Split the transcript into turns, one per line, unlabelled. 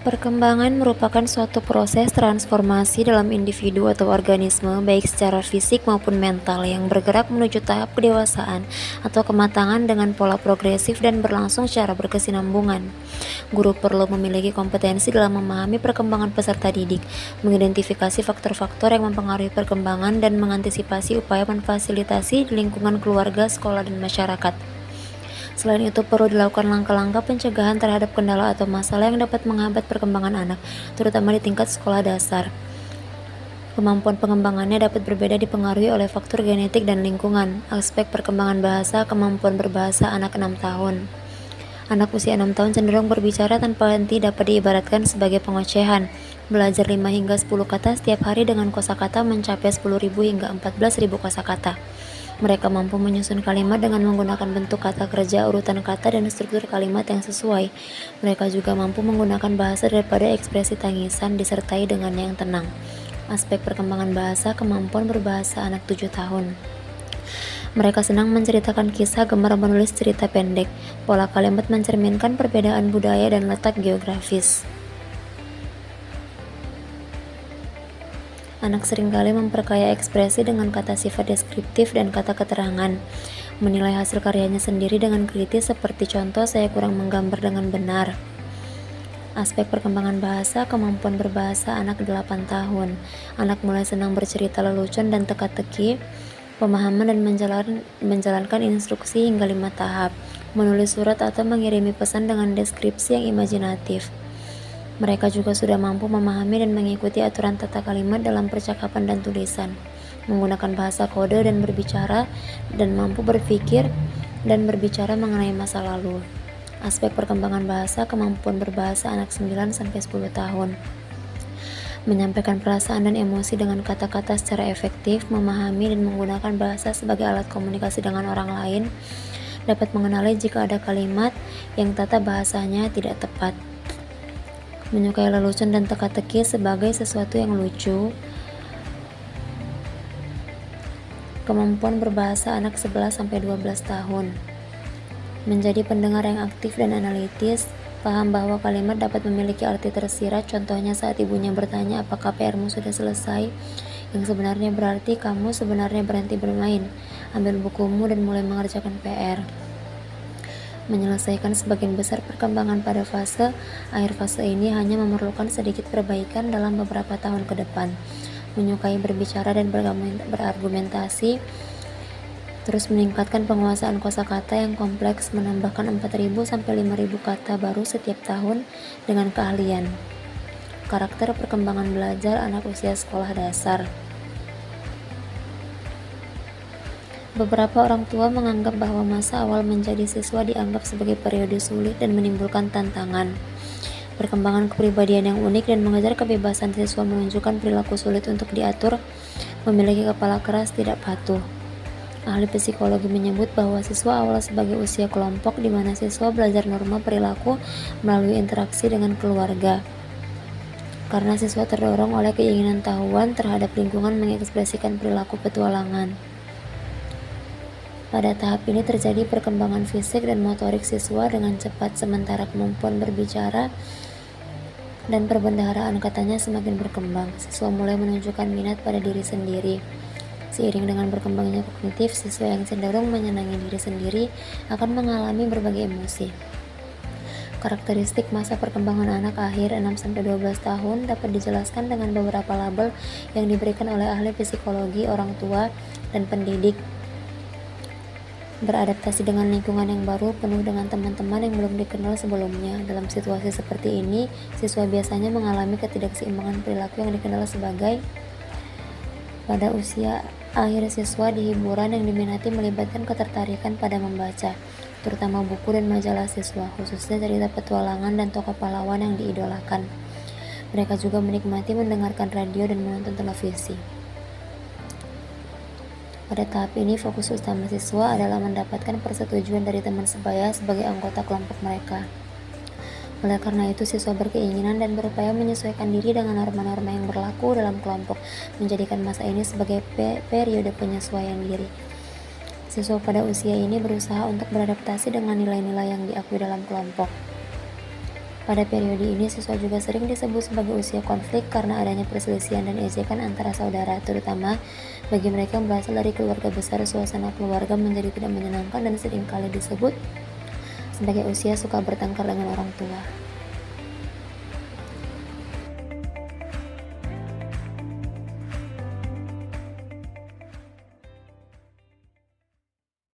Perkembangan merupakan suatu proses transformasi dalam individu atau organisme, baik secara fisik maupun mental, yang bergerak menuju tahap kedewasaan atau kematangan dengan pola progresif dan berlangsung secara berkesinambungan. Guru perlu memiliki kompetensi dalam memahami perkembangan peserta didik, mengidentifikasi faktor-faktor yang mempengaruhi perkembangan, dan mengantisipasi upaya memfasilitasi di lingkungan keluarga, sekolah, dan masyarakat. Selain itu, perlu dilakukan langkah-langkah pencegahan terhadap kendala atau masalah yang dapat menghambat perkembangan anak, terutama di tingkat sekolah dasar. Kemampuan pengembangannya dapat berbeda dipengaruhi oleh faktor genetik dan lingkungan. Aspek perkembangan bahasa, kemampuan berbahasa anak 6 tahun. Anak usia 6 tahun cenderung berbicara tanpa henti dapat diibaratkan sebagai pengocehan. Belajar 5 hingga 10 kata setiap hari dengan kosakata mencapai 10.000 hingga 14.000 kosakata. Mereka mampu menyusun kalimat dengan menggunakan bentuk kata kerja, urutan kata, dan struktur kalimat yang sesuai. Mereka juga mampu menggunakan bahasa daripada ekspresi tangisan disertai dengan yang tenang. Aspek perkembangan bahasa, kemampuan berbahasa anak 7 tahun. Mereka senang menceritakan kisah, gemar menulis cerita pendek. Pola kalimat mencerminkan perbedaan budaya dan letak geografis. Anak seringkali memperkaya ekspresi dengan kata sifat deskriptif dan kata keterangan. Menilai hasil karyanya sendiri dengan kritis seperti contoh, saya kurang menggambar dengan benar. Aspek perkembangan bahasa, kemampuan berbahasa anak 8 tahun. Anak mulai senang bercerita lelucon dan teka-teki, pemahaman dan menjalankan instruksi hingga 5 tahap, menulis surat atau mengirimi pesan dengan deskripsi yang imajinatif. Mereka juga sudah mampu memahami dan mengikuti aturan tata kalimat dalam percakapan dan tulisan, menggunakan bahasa kode dan berbicara, dan mampu berpikir dan berbicara mengenai masa lalu. Aspek perkembangan bahasa, kemampuan berbahasa anak 9-10 tahun. Menyampaikan perasaan dan emosi dengan kata-kata secara efektif, memahami dan menggunakan bahasa sebagai alat komunikasi dengan orang lain, dapat mengenali jika ada kalimat yang tata bahasanya tidak tepat. Menyukai lelucon dan teka-teki sebagai sesuatu yang lucu. Kemampuan berbahasa anak 11-12 tahun. Menjadi pendengar yang aktif dan analitis, paham bahwa kalimat dapat memiliki arti tersirat, contohnya saat ibunya bertanya apakah PR-mu sudah selesai, yang sebenarnya berarti kamu sebenarnya berhenti bermain, ambil bukumu dan mulai mengerjakan PR. Menyelesaikan sebagian besar perkembangan pada akhir fase ini hanya memerlukan sedikit perbaikan dalam beberapa tahun ke depan. Menyukai berbicara dan berargumentasi, terus meningkatkan penguasaan kosakata yang kompleks, menambahkan 4.000 sampai 5.000 kata baru setiap tahun dengan keahlian. Karakter perkembangan belajar anak usia sekolah dasar. Beberapa orang tua menganggap bahwa masa awal menjadi siswa dianggap sebagai periode sulit dan menimbulkan tantangan. Perkembangan kepribadian yang unik dan mengejar kebebasan siswa menunjukkan perilaku sulit untuk diatur, memiliki kepala keras, tidak patuh. Ahli psikologi menyebut bahwa siswa awal sebagai usia kelompok di mana siswa belajar norma perilaku melalui interaksi dengan keluarga. Karena siswa terdorong oleh keinginan tahuan terhadap lingkungan mengekspresikan perilaku petualangan. Pada tahap ini terjadi perkembangan fisik dan motorik siswa dengan cepat, sementara kemampuan berbicara dan perbendaharaan katanya semakin berkembang. Siswa mulai menunjukkan minat pada diri sendiri. Seiring dengan berkembangnya kognitif, siswa yang cenderung menyenangi diri sendiri akan mengalami berbagai emosi. Karakteristik masa perkembangan anak akhir 6-12 tahun dapat dijelaskan dengan beberapa label yang diberikan oleh ahli psikologi, orang tua, dan pendidik. Beradaptasi dengan lingkungan yang baru, penuh dengan teman-teman yang belum dikenal sebelumnya. Dalam situasi seperti ini, siswa biasanya mengalami ketidakseimbangan perilaku yang dikenal sebagai. Pada usia akhir, siswa di hiburan yang diminati melibatkan ketertarikan pada membaca, terutama buku dan majalah siswa, khususnya cerita petualangan dan tokoh pahlawan yang diidolakan. Mereka juga menikmati mendengarkan radio dan menonton televisi. Pada tahap ini, fokus utama siswa adalah mendapatkan persetujuan dari teman sebaya sebagai anggota kelompok mereka. Oleh karena itu, siswa berkeinginan dan berupaya menyesuaikan diri dengan norma-norma yang berlaku dalam kelompok, menjadikan masa ini sebagai periode penyesuaian diri. Siswa pada usia ini berusaha untuk beradaptasi dengan nilai-nilai yang diakui dalam kelompok. Pada periode ini, siswa juga sering disebut sebagai usia konflik karena adanya perselisihan dan ejekan antara saudara, terutama bagi mereka yang berasal dari keluarga besar. Suasana keluarga menjadi tidak menyenangkan dan seringkali disebut sebagai usia suka bertengkar dengan orang tua.